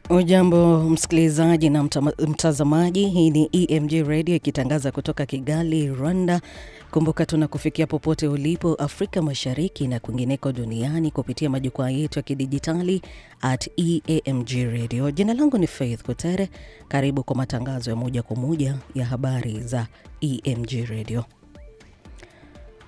Ujambo msikilizaji na mtazamaji, hii ni EMG Radio ikitangaza kutoka Kigali, Rwanda. Kumbuka tunakufikia popote ulipo Afrika Mashariki na kwingineko duniani kupitia majukwaa yetu ya kidijitali @EMG Radio. Jina langu ni Faith Kutere. Karibu kwa matangazo ya moja kwa moja ya habari za EMG Radio.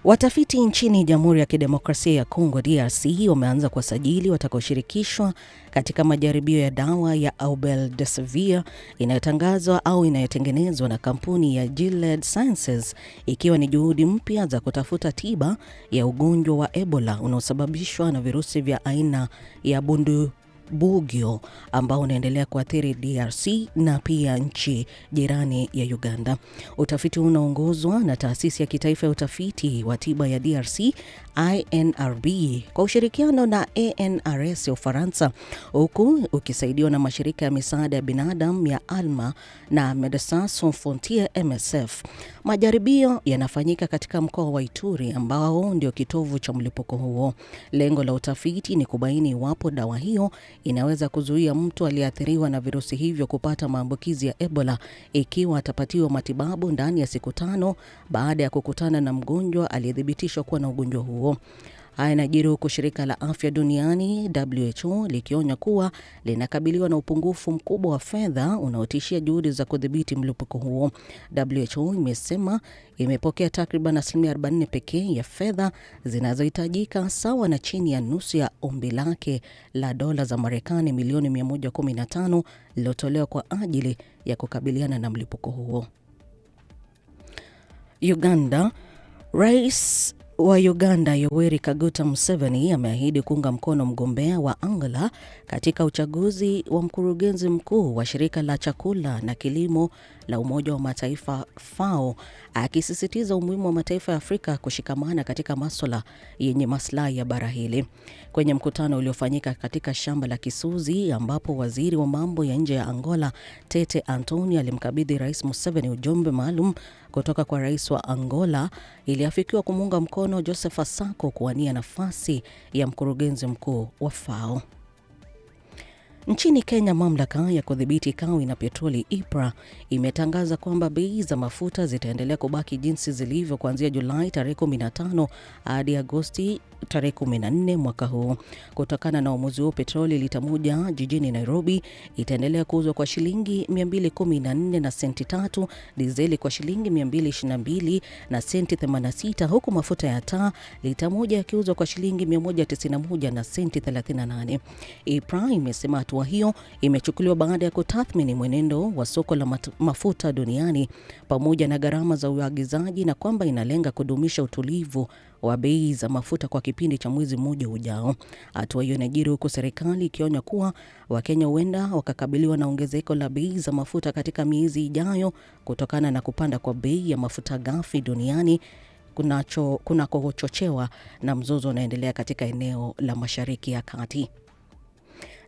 Watafiti nchini Jamhuri ya Kidemokrasia ya Kongo DRC wameanza kuwasajili watakaoshirikishwa katika majaribio ya dawa ya Albeldesivir inayotangazwa au inayotengenezwa na kampuni ya Gilead Sciences, ikiwa ni juhudi mpya za kutafuta tiba ya ugonjwa wa Ebola unaosababishwa na virusi vya aina ya Bundibugyo ambao unaendelea kuathiri DRC na pia nchi jirani ya Uganda. Utafiti unaongozwa na taasisi ya kitaifa ya utafiti wa tiba ya DRC INRB kwa ushirikiano na ANRS ya Ufaransa, huku ukisaidiwa na mashirika ya misaada ya binadamu ya ALMA na Médecins Sans Frontières MSF. Majaribio yanafanyika katika mkoa wa Ituri ambao ndio kitovu cha mlipuko huo. Lengo la utafiti ni kubaini iwapo dawa hiyo inaweza kuzuia mtu aliyeathiriwa na virusi hivyo kupata maambukizi ya Ebola ikiwa atapatiwa matibabu ndani ya siku 5 baada ya kukutana na mgonjwa aliyethibitishwa kuwa na ugonjwa huo. Haya yanajiri huku shirika la afya duniani WHO likionya kuwa linakabiliwa na upungufu mkubwa wa fedha unaotishia juhudi za kudhibiti mlipuko huo. WHO imesema imepokea takriban 40% pekee ya fedha zinazohitajika, sawa na chini ya nusu ya ombi lake la dola za Marekani milioni 115 lilotolewa kwa ajili ya kukabiliana na mlipuko huo. Uganda. Rais wa Uganda Yoweri Kaguta Museveni ameahidi kuunga mkono mgombea wa Angola katika uchaguzi wa mkurugenzi mkuu wa shirika la chakula na kilimo la Umoja wa Mataifa FAO, akisisitiza umuhimu wa mataifa ya Afrika kushikamana katika masuala yenye maslahi ya bara hili. Kwenye mkutano uliofanyika katika shamba la Kisuzi ambapo waziri wa mambo ya nje ya Angola Tete Antonio alimkabidhi Rais Museveni ujumbe maalum kutoka kwa rais wa Angola, iliafikiwa kumuunga mkono Joseph Asako kuwania nafasi ya mkurugenzi mkuu wa FAO. Nchini Kenya, mamlaka ya kudhibiti kawi na petroli EPRA imetangaza kwamba bei za mafuta zitaendelea kubaki jinsi zilivyo kuanzia Julai tarehe 15 hadi Agosti tarehe 14 mwaka huu. Kutokana na uamuzi huo, petroli lita moja jijini Nairobi itaendelea kuuzwa kwa shilingi 214 na senti 3, dizeli kwa shilingi 222 na senti 86, huku mafuta ya taa lita moja yakiuzwa kwa shilingi 191 na senti 38. EPRA imesema hatua hiyo imechukuliwa baada ya kutathmini mwenendo wa soko la mafuta duniani pamoja na gharama za uagizaji, na kwamba inalenga kudumisha utulivu wa bei za mafuta kwa kipindi cha mwezi mmoja ujao. Hatua hiyo inajiri huku serikali ikionya kuwa Wakenya huenda wakakabiliwa na ongezeko la bei za mafuta katika miezi ijayo kutokana na kupanda kwa bei ya mafuta ghafi duniani kunakochochewa na mzozo unaendelea katika eneo la Mashariki ya Kati.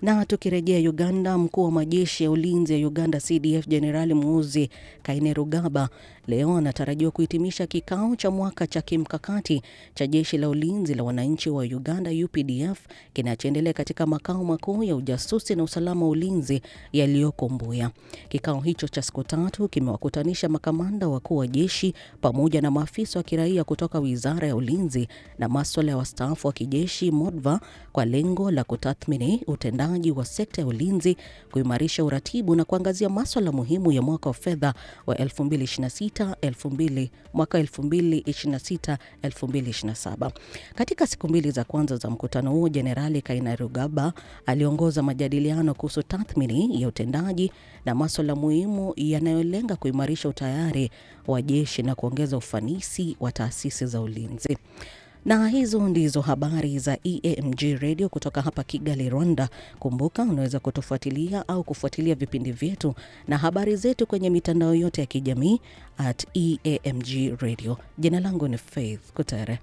Na tukirejea Uganda, mkuu wa majeshi ya ulinzi ya Uganda CDF Generali Muhoozi Kainerugaba leo anatarajiwa kuhitimisha kikao cha mwaka cha kimkakati cha jeshi la ulinzi la wananchi wa Uganda UPDF kinachoendelea katika makao makuu ya ujasusi na usalama wa ulinzi yaliyoko Mbuya. Kikao hicho cha siku 3 kimewakutanisha makamanda wakuu wa jeshi pamoja na maafisa wa kiraia kutoka Wizara ya Ulinzi na masuala ya wastaafu wa kijeshi MODVA kwa lengo la kutathmini utendaji wa sekta ya ulinzi, kuimarisha uratibu na kuangazia masuala muhimu ya mwaka wa fedha wa 2026-2027. Katika siku 2 za kwanza za mkutano huo, Jenerali Kainerugaba aliongoza majadiliano kuhusu tathmini ya utendaji na masuala muhimu yanayolenga kuimarisha utayari wa jeshi na kuongeza ufanisi wa taasisi za ulinzi. Na hizo ndizo habari za EMG Radio kutoka hapa Kigali, Rwanda. Kumbuka unaweza kutufuatilia au kufuatilia vipindi vyetu na habari zetu kwenye mitandao yote ya kijamii @EMG Radio. Jina langu ni Faith Kutere.